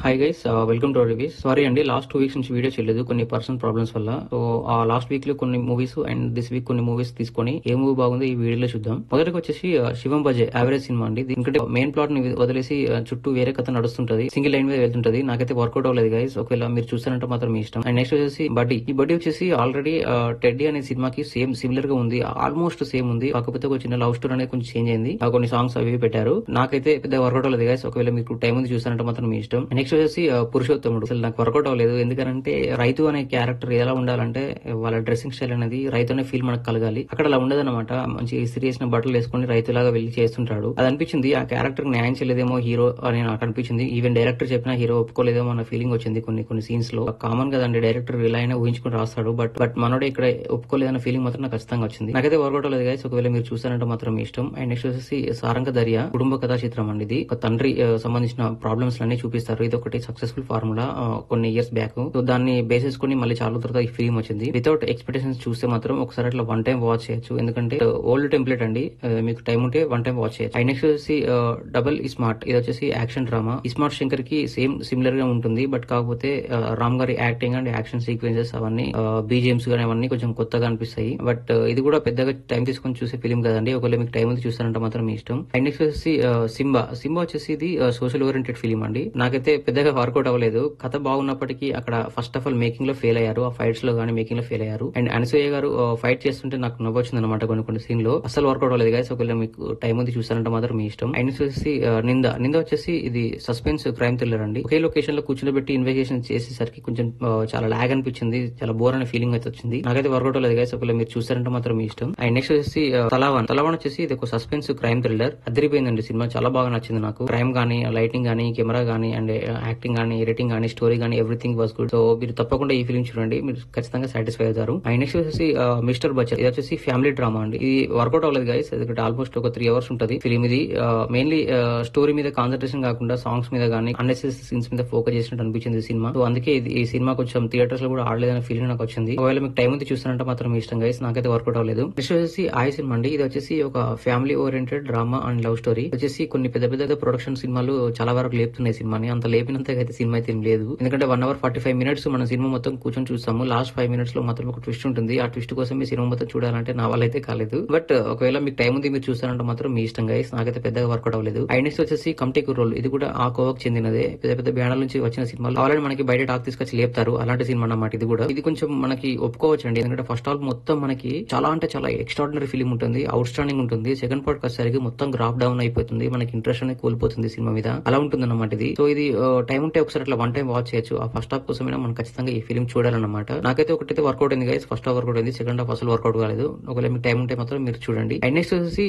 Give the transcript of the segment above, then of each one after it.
Hi guys, welcome two reviews. Sorry అండి, last 2 weeks నుంచి video చేయలేదు కొన్ని పర్సనల్ ప్రాబ్లమ్స్ వల్ల. సో ఆ లాస్ట్ వీక్ లో కొన్ని మూవీస్ అండ్ దిస్ వీక్ కొన్ని మూవీస్ తీసుకొని ఏ మూవీ బాగుందో ఈ వీడియోలో చూద్దాం. మొదటికి వచ్చేసి శివం బజే యావరేజ్ సినిమా అండి. ఎందుకంటే మెయిన్ ప్లాట్ ని వదిలేసి చుట్టూ వేరే కథ నడుస్తుంటది, సింగిల్ లైన్ మీద వెళ్తుంటది. నాకైతే వర్కౌట్ అవ్వలేదు గైస్. ఒకవేళ మీరు చూస్తారంటే మాత్రం మీ ఇష్టం. అండ్ నెక్స్ట్ వచ్చేసి బడ్డీ. ఈ బడ్డీ వచ్చేసి ఆల్రెడీ టెడ్డీ అనే సినిమాకి సేమ్ సిమిలర్ గా ఉంది, ఆల్మోస్ట్ సేమ్ ఉంది. కాకపోతే ఒక చిన్న లవ్ స్టోరీ అనేది కొంచెం చేంజ్ అయింది. కొన్ని సాంగ్స్ అవి పెట్టారు. నాకైతే పెద్ద వర్కౌట్ అవ్వలేదు గైస్. ఒకవేళ మీకు టైం ఉంది చూస్తారంటే మాత్రం మీ ఇష్టం. నెక్స్ట్ వచ్చేసి పురుషోత్తముడు. అసలు నాకు వర్కౌట్ అవ్వలేదు. ఎందుకంటే రైతు అనే క్యారెక్టర్ ఎలా ఉండాలంటే వాళ్ళ డ్రెస్సింగ్ స్టైల్ అనేది రైతు అనే ఫీల్ మనకు కలగాలి. అక్కడ అలా ఉండదన్నమాట. మంచి ఇస్త్రీ చేసిన బట్టలు వేసుకుని రైతులాగా వెళ్లి చేస్తుంటాడు. అది అనిపించింది. ఆ క్యారెక్టర్ న్యాయం చేయలేదేమో హీరో అని నాకు అనిపించింది. ఈవెన్ డైరెక్టర్ చెప్పినా హీరో ఒప్పుకోలేదేమో అన్న ఫీలింగ్ వచ్చింది కొన్ని సీన్స్ లో. కామన్ కదండి, డైరెక్టర్ ఇలా అయినా ఊహించుకుని రాస్తాడు. బట్ మనోడే ఇక్కడ ఒప్పుకోలేదన్న ఫీలింగ్ మాత్రం నాకు ఖచ్చితంగా వచ్చింది. నాకైతే వర్కౌట్ అవ్వలేదు గైస్. ఒకవేళ మీరు చూస్తారంటే మాత్రం మీ ఇష్టం. అండ్ నెక్స్ట్ వచ్చేసి సారంగ దర్యా కుటుంబ కథా చిత్రం అండి. ఇది ఒక తండ్రి సంబంధించిన ప్రాబ్లమ్స్ అన్ని చూపిస్తారు. ఇది ఒకటి సక్సెస్ఫుల్ ఫార్ములా కొన్ని ఇయర్స్ బ్యాక్. సో దాన్ని బేస్ చేసుకుని మళ్ళీ చాలా తర్వాత ఈ ఫిల్మ్ వచ్చింది. వితౌట్ ఎక్స్పెక్టేషన్స్ చూస్తే మాత్రం ఒకసారి అట్లా వన్ టైం వాచ్ చేయొచ్చు. ఎందుకంటే ఓల్డ్ టెంప్లెట్ అండి, మీకు టైం ఉంటే వన్ టైం వాచ్ చేయొచ్చు. అండ్ నెక్స్ట్ వచ్చేసి డబుల్ స్మార్ట్. ఇది వచ్చేసి యాక్షన్ డ్రామా. స్మార్ట్ శంకర్ కి సేమ్ సిమిలర్ గా ఉంటుంది. బట్ కాకపోతే రామ్ గారి యాక్టింగ్ అండ్ యాక్షన్ సీక్వెన్సెస్ అవన్నీ బీజిఎంస్ గానీ అవన్నీ కొంచెం కొత్తగా అనిపిస్తాయి. బట్ ఇది కూడా పెద్దగా టైం తీసుకొని చూసే ఫిల్మ్ కదండి. ఒకవేళ మీకు టైం ఉంది చూస్తారంటే మాత్రం మీ ఇష్టం. అండ్ నెక్స్ట్ వచ్చేసి సింబా వచ్చేసి ఇది సోషల్ ఓరియంటెడ్ ఫిల్మ్ అండి. నాకైతే పెద్దగా వర్కౌట్ అవ్వలేదు. కథ బాగున్నప్పటికీ అక్కడ ఫస్ట్ ఆఫ్ ఆల్ మేకింగ్ లో ఫెయిల్ అయ్యారు. ఆ ఫైట్స్ లో గానీ మేకింగ్ లో ఫెయిల్ అయ్యారు. అండ్ అనసూయ గారు ఫైట్ చేస్తుంటే నాకు నవ్వొచ్చింది అనమాట కొన్ని సీన్ లో. అసలు వర్కౌట్ అవ్వలేదు గైస్. ఒకవేళ మీకు టైం ఉంది చూస్తారంటే మాత్రం మీ ఇష్టం. అండ్ వచ్చేసి నింద వచ్చేసి ఇది సస్పెన్స్ క్రైమ్ థ్రిల్లర్ అండి. ఒకే లొకేషన్ లో కూర్చోబెట్టి ఇన్వెస్టిగేషన్ చేసేసరికి కొంచెం చాలా లాగ్ అనిపించింది. చాలా బోర్ అనే ఫీలింగ్ అయితే వచ్చింది. నాకైతే వర్కౌట్ అవ్వలేదు గైస్. ఒకవేళ మీరు చూస్తారంటే మాత్రం మీ ఇష్టం. అండ్ నెక్స్ట్ వచ్చేసి తలావన్ వచ్చేసి ఇది ఒక సస్పెన్స్ క్రైమ్ థ్రిల్లర్. అదిరిపోయిందండి సినిమా. చాలా బాగా నచ్చింది నాకు. క్రైమ్ గానీ, లైటింగ్ గానీ, కెమెరా గానీ, అండ్ యాక్టింగ్ గానీ, ఎడిటింగ్ గానీ, స్టోరీ గానీ ఎవ్రీథింగ్ వాస్ గుడ్. సో మీరు తప్పకుండా ఈ ఫిల్మ్ చూడండి, మీరు ఖచ్చితంగా సాటిస్ఫై అవుతారు. అండ్ నెక్స్ట్ వచ్చేసి మిస్టర్ బచ్చన్. ఇది వచ్చేసి ఫ్యామిలీ డ్రామా అండి. ఇది వర్కౌట్ అవ్వలేదు గైస్. ఎందుకంటే ఆల్మోస్ట్ ఒక 3 hours ఉంటుంది ఫిల్మ్. ఇది మెయిన్లీ స్టోరీ మీద కాన్సన్ట్రేషన్ కాకుండా సాంగ్స్ మీద గానీ, అన్నెసెసరీ సీన్స్ మీద ఫోకస్ చేసినట్టు అనిపించింది ఈ సినిమా. సో అందుకే ఈ సినిమా కొంచెం థియేటర్స్ లో కూడా ఆడలేదనే ఫీలింగ్ నాకు వచ్చింది. ఒకవేళ మీకు టైం ఉంది చూస్తారంటే మాత్రం మీ ఇష్టం గైస్. నాకైతే వర్కౌట్ అవ్వలేదు. నెక్స్ట్ వచ్చేసి ఆయ సినిమా అండి. ఇది వచ్చేసి ఒక family oriented drama and love story. వచ్చేసి కొన్ని పెద్ద ప్రొడక్షన్ సినిమాలు చాలా వరకు లేపుతున్నాయి సినిమాని. అంత లేపినంతగా అయితే సినిమా అయితే ఏం లేదు. ఎందుకంటే 1 hour 45 minutes మనం సినిమా మొత్తం కూర్చొని చూస్తాము. లాస్ట్ 5 minutes లో మాత్రం ఒక ట్విస్ట్ ఉంటుంది. ఆ ట్విస్ట్ కోసం మీ సినిమా మొత్తం చూడాలంటే నా వల్ల అయితే కాలేదు. బట్ ఒకవేళ మీకు టైం ఉంది మీరు చూస్తారంటే మాత్రం మీ ఇష్టం గైస్. నాకైతే పెద్దగా వర్కౌట్ అవ్వలేదు. నెక్స్ట్ వచ్చేసి కమిటీ కుర్రోలు. ఇది కూడా ఆ కోవకు చెందినదే. పెద్ద బ్యానర్ నుంచి వచ్చిన సినిమాలు ఆల్రెడీ మనకి బయట టాక్ తీసుకొచ్చి లేపుతారు. అలాంటి సినిమా అన్నమాట ఇది కూడా. ఇది కొంచెం మనకి ఒప్పుకోవచ్చు అండి. ఎందుకంటే ఫస్ట్ హాఫ్ మొత్తం మనకి చాలా అంటే చాలా ఎక్స్ట్రాడినరీ ఫిల్మ్ ఉంటుంది, అవుట్ స్టాండింగ్ ఉంటుంది. సెకండ్ పార్ట్ వచ్చేసరికి మొత్తం గ్రాఫ్ డౌన్ అయిపోతుంది. మనకి ఇంట్రెస్ట్ అనేది కోల్పోతుంది సినిమా మీద. అలా ఉంటుంది అన్నమాట ఇది. సో ఇది టైం ఉంటే ఒకసారి అట్లా వన్ టైం వాచ్ చేయొచ్చు. ఆ ఫస్ట్ హాఫ్ కోసమైనా మనం ఖచ్చితంగా ఈ ఫిల్మ్ చూడాలన్నమాట. నాకైతే ఒకటైతే వర్కౌట్ అయింది గైస్. ఫస్ట్ హాఫ్ వర్కౌట్ అయింది, సెకండ్ హాఫ్ అసలు వర్కౌట్ కాలేదు. ఒకవేళ మీకు టైం ఉంటే మాత్రం మీరు చూడండి. అండ్ నెక్స్ట్ వచ్చేసి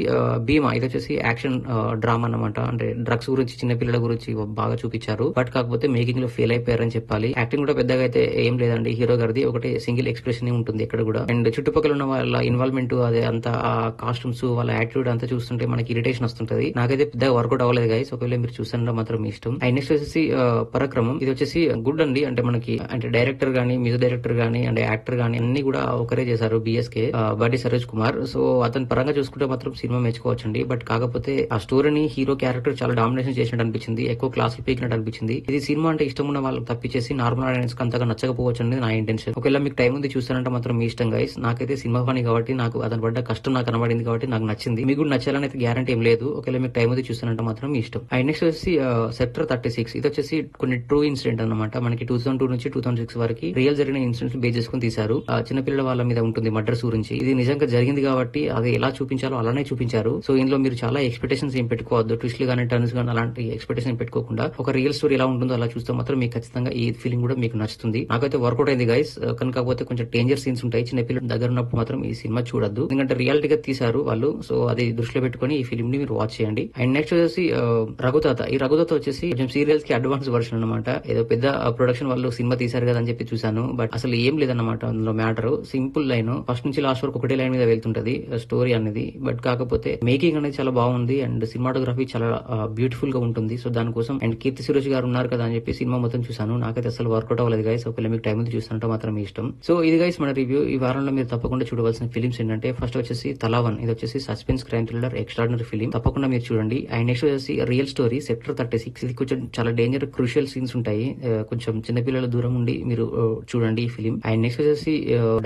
భీమా. ఇది వచ్చేసి యాక్షన్ డ్రామా అన్నమాట. అంటే డ్రగ్స్ గురించి, చిన్న పిల్లల గురించి బాగా చూపించారు. బట్ కాకపోతే మేకింగ్ లో ఫెయిల్ అయిపోయారని చెప్పాలి. యాక్టింగ్ కూడా పెద్దగా అయితే ఏం లేదండి హీరో గారిది. ఒకటి సింగిల్ ఎక్స్ప్రెషన్ ఉంటుంది ఇక్కడ కూడా. అండ్ చుట్టుపక్కల ఉన్న వాళ్ళ ఇన్వాల్వ్మెంట్, అదే అంతా ఆ కాస్ట్యూమ్స్, వాళ్ళ యాటిట్యూడ్ అంతా చూస్తుంటే మనకి ఇరిటేషన్ వస్తుంటది. నాకైతే పెద్దగా వర్కౌట్ అవ్వలేదు గైస్. ఒకవేళ మీరు చూసారంటే మాత్రం మీ ఇష్టం. అండ్ నెక్స్ట్ వచ్చేసి పరాక్రమం. ఇది వచ్చేసి గుడ్ అండి. అంటే మనకి అంటే డైరెక్టర్ గానీ, మ్యూజిక్ డైరెక్టర్ గానీ, అండ్ యాక్టర్ గానీ అన్ని కూడా ఒకరే చేశారు. బిఎస్కే బడ్డీ సరోజ్ కుమార్. సో అతని పరంగా చూసుకుంటే మాత్రం సినిమా మెచ్చుకోవచ్చండి. బట్ కాకపోతే ఆ స్టోరీని హీరో క్యారెక్టర్ చాలా డామినేషన్ చేసినట్టు అనిపించింది. ఎక్కువ క్లాస్ పీకినట్టు అనిపించింది. ఇది సినిమా అంటే ఇష్టం ఉన్న వాళ్ళకి తప్పించేసి నార్మల్ ఆడియన్స్ అంతగా నచ్చకపోవచ్చు అనేది నా ఇంటెన్షన్. ఒకవేళ మీకు టైం ఉంది చూస్తారంటే మాత్రం మీ ఇష్టం గైస్. నాకైతే సినిమా పని కాబట్టి, నాకు అతను పడ్డ కష్టం నాకు కనబడింది కాబట్టి నాకు నచ్చింది. మీకు కూడా నచ్చాలని అయితే గ్యారంటీ ఏం లేదు. ఒకవేళ మీకు టైం ఉంది చూస్తారంటే మాత్రం మీ ఇష్టం. అండ్ నెక్స్ట్ వచ్చేసి సెక్టర్ 36. ఇది వచ్చేసి కొన్ని ట్రూ ఇన్సిడెంట్ అన్నమాట. మనకి 2002 నుంచి 2006 వరకు రియల్ జరిగిన ఇన్సిడెంట్స్ బేస్ చేసుకుని తీశారు. చిన్నపిల్లల వాళ్ళ మీద ఉంటుంది మర్డర్స్ గురించి. ఇది నిజంగా జరిగింది కాబట్టి అది ఎలా చూపించాలో అలానే చూపించారు. సో ఇందులో మీరు చాలా ఎక్స్పెక్టేషన్స్ ఏం పెట్టుకోవద్దు. ట్విస్ట్లు గానీ, టర్న్స్ గానీ అలాంటి ఎక్స్పెక్టేషన్ పెట్టుకోకుండా ఒక రియల్ స్టోరీ ఎలా ఉంటుందో అలా చూస్తే మాత్రం మీకు ఖచ్చితంగా ఈ ఫీలింగ్ కూడా మీకు నచ్చుతుంది. నాకైతే వర్కౌట్ అయింది గైస్. కాకపోతే కొంచెం డేంజర్ సీన్స్ ఉంటాయి. చిన్నపిల్లల దగ్గర ఉన్నప్పుడు మాత్రం ఈ సినిమా చూడొద్దు. ఎందుకంటే రియాలిటీగా తీశారు వాళ్ళు. సో అది దృష్టిలో పెట్టుకుని ఈ ఫిల్మ్ ని మీరు వాచ్ చేయండి. అండ్ నెక్స్ట్ వచ్చేసి రఘుతాత. ఈ రఘుతాత వచ్చేసి కొంచెం సీరియల్స్ కి అడ్వాన్స్ వర్షన్ అనమాట. ఏదో పెద్ద ప్రొడక్షన్ వాళ్ళు సినిమా తీశారు కదా అని చెప్పి చూసాను. బట్ అసలు ఏం లేదన్నమాట అందులో మ్యాటర్. సింపుల్ లైన్, ఫస్ట్ నుంచి లాస్ట్ వరకు ఒకటే లైన్ మీద వెళ్తుంటది స్టోరీ అనేది. బట్ కాకపోతే మేకింగ్ అనేది చాలా బాగుంది అండ్ సినిమాటోగ్రఫీ చాలా బ్యూటిఫుల్ గా ఉంటుంది. సో దానికోసం అండ్ కీర్తి సురేష్ గారు ఉన్నారు కదా అని చెప్పి సినిమా మొత్తం చూసాను. నాకైతే అసలు వర్కౌట్ అవ్వలేదు గైస్. ఒకవేళ మీకు టైం ఉంది చూస్తానంటే మాత్రం మీ ఇష్టం. సో ఇది గైస్ మన రివ్యూ. ఈ వారంలో మీరు తప్పకుండా చూడవలసిన ఫిలిమ్స్ ఏంటంటే ఫస్ట్ వచ్చేసి తలావన్. ఇది వచ్చేసి suspense crime thriller extraordinary film. తప్పకుండా మీరు చూడండి. అండ్ నెక్స్ట్ వచ్చేసి రియల్ స్టోరీ సెక్టర్ 36. ఇది కొంచెం చాలా డేంజర్ ఏంటంటే క్రూషియల్ సీన్స్ ఉంటాయి. కొంచెం చిన్నపిల్లల దూరం ఉండి మీరు చూడండి ఈ ఫిలిం. అండ్ నెక్స్ట్ వచ్చేసి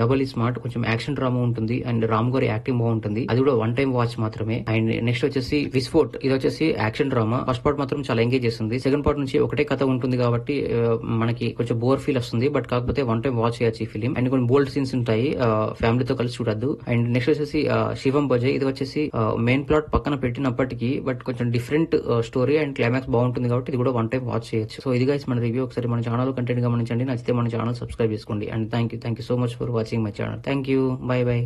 డబల్ ఈ స్మార్ట్, కొంచెం యాక్షన్ డ్రామా ఉంటుంది అండ్ రామ్ గారి యాక్టింగ్ బాగుంటుంది. అది కూడా వన్ టైం వాచ్ మాత్రమే. అండ్ నెక్స్ట్ వచ్చేసి విస్ఫోట్, ఇది వచ్చేసి యాక్షన్ డ్రామా. ఫస్ట్ పార్ట్ మాత్రం చాలా ఎంగేజ్ చేస్తుంది. సెకండ్ పార్ట్ నుంచి ఒకటే కథ ఉంటుంది కాబట్టి మనకి కొంచెం బోర్ ఫీల్ వస్తుంది. బట్ కాకపోతే వన్ టైం వాచ్ చేయొచ్చు ఈ ఫిలిం. అండ్ కొన్ని బోల్డ్ సీన్స్ ఉంటాయి, ఫ్యామిలీతో కలిసి చూడొద్దు. అండ్ నెక్స్ట్ వచ్చేసి శివం బజే, ఇది వచ్చేసి మెయిన్ ప్లాట్ పక్కన పెట్టినప్పటికీ బట్ కొంచెం డిఫరెంట్ స్టోరీ అండ్ క్లైమాక్స్ బాగుంటుంది కాబట్టి ఇది కూడా వన్ టైం వాచ్ చేయొచ్చు. సో ఇది గైస్ మన రివ్యూ. ఒకసారి మన ఛానల్ కంటెంట్ గమనించండి, నచ్చితే మన ఛానల్ సబ్స్క్రైబ్ చేసుకోండి. And thank you so much for watching my channel. Thank you, by by.